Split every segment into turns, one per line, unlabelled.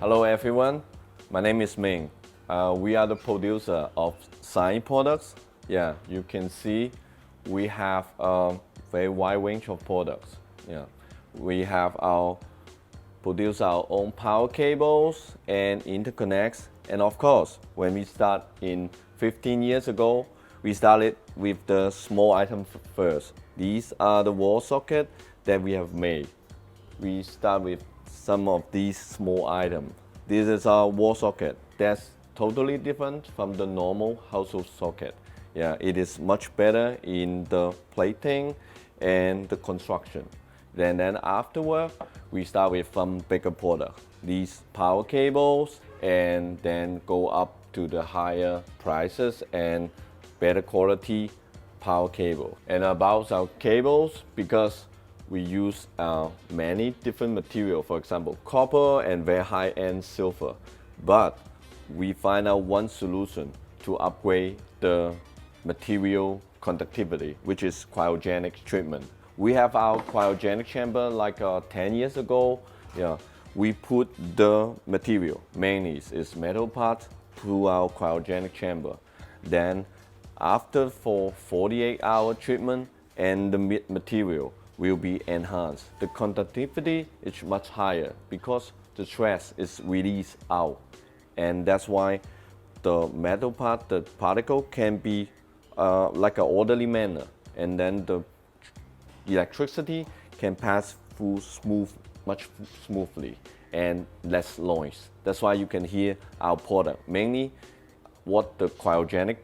Hello everyone, my name is Ming. We are the producer of SINE products. Yeah, you can see we have a very wide range of products. Yeah, we have produce our own power cables and interconnects. And of course, when we start in 15 years ago, we started with the small items first. These are the wall sockets that we have made. We start with some of these small items. This is our wall socket. That's totally different from the normal household socket. Yeah, it is much better in the plating and the construction. Then afterward, we start with some bigger product. These power cables, and then go up to the higher prices and better quality power cable. And about our cables, because we use many different materials, for example, copper and very high-end silver. But we find out one solution to upgrade the material conductivity, which is cryogenic treatment. We have our cryogenic chamber like 10 years ago. Yeah, we put the material, mainly is metal parts, through our cryogenic chamber. Then after for 48-hour treatment, and the material will be enhanced. The conductivity is much higher because the stress is released out. And that's why the metal part, the particle can be like an orderly manner. And then the electricity can pass through much smoothly and less noise. That's why you can hear our product. Mainly what the cryogenic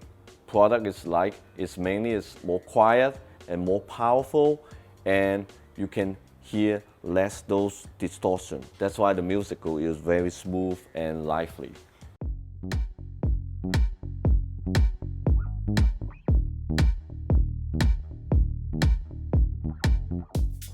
product is like is more quiet and more powerful, and you can hear less those distortion. That's why the musical is very smooth and lively.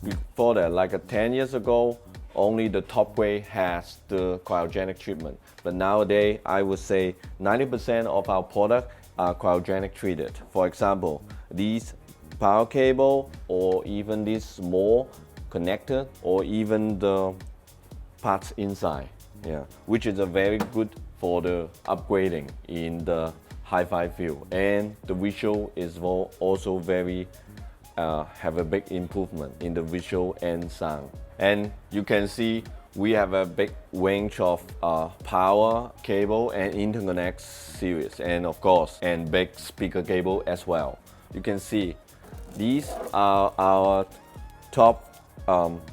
Before that, like 10 years ago, only the top grade has the cryogenic treatment. But nowadays, I would say 90% of our product are cryogenic treated. For example, these power cable, or even this small connector, or even the parts inside, yeah, which is a very good for the upgrading in the hi-fi field. And the visual is also very have a big improvement in the visual and sound. And you can see we have a big range of power cable and interconnect series, and of course, and big speaker cable as well. You can see these are our top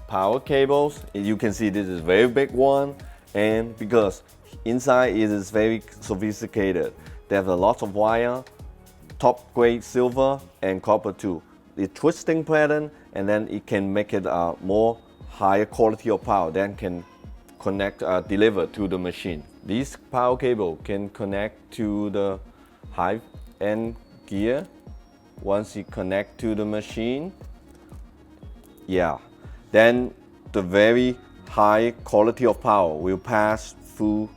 power cables. You can see this is very big one, and because inside it is very sophisticated. There's a lot of wire, top grade silver and copper too. The twisting pattern, and then it can make it more higher quality of power, then can connect, deliver to the machine. This power cable can connect to the high-end gear. Once you connect to the machine, yeah, then the very high quality of power will pass through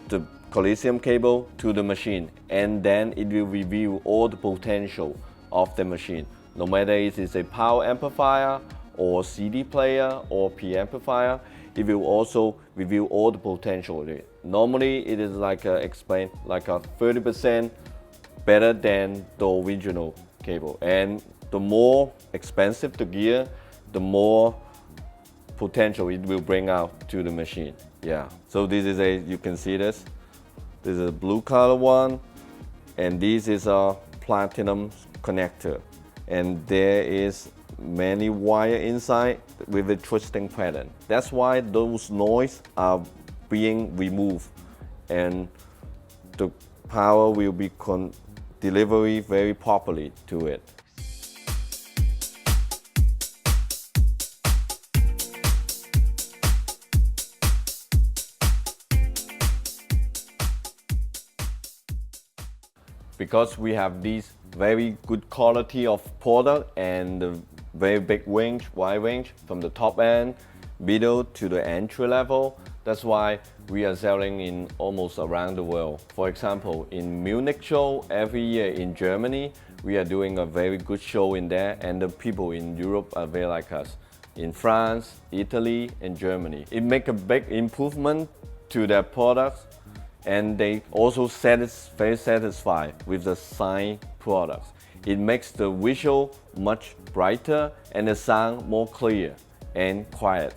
the Coliseum cable to the machine, and then it will reveal all the potential of the machine. No matter if it's a power amplifier or CD player or P amplifier, it will also reveal all the potential of it. Normally, it is like explained like a 30% better than the original cable. And the more expensive the gear, the more potential it will bring out to the machine. Yeah. So this is you can see this. This is a blue color one, and this is a platinum connector. And there is many wire inside with a twisting pattern. That's why those noise are being removed, and the power will be delivery very properly to it. Because we have these very good quality of product and the very big range, wide range from the top end, middle to the entry level. That's why we are selling in almost around the world. For example, in Munich show every year in Germany, we are doing a very good show in there, and the people in Europe are very like us. In France, Italy, and Germany. It makes a big improvement to their products, and they also very satisfied with the SINE products. It makes the visual much brighter and the sound more clear and quiet.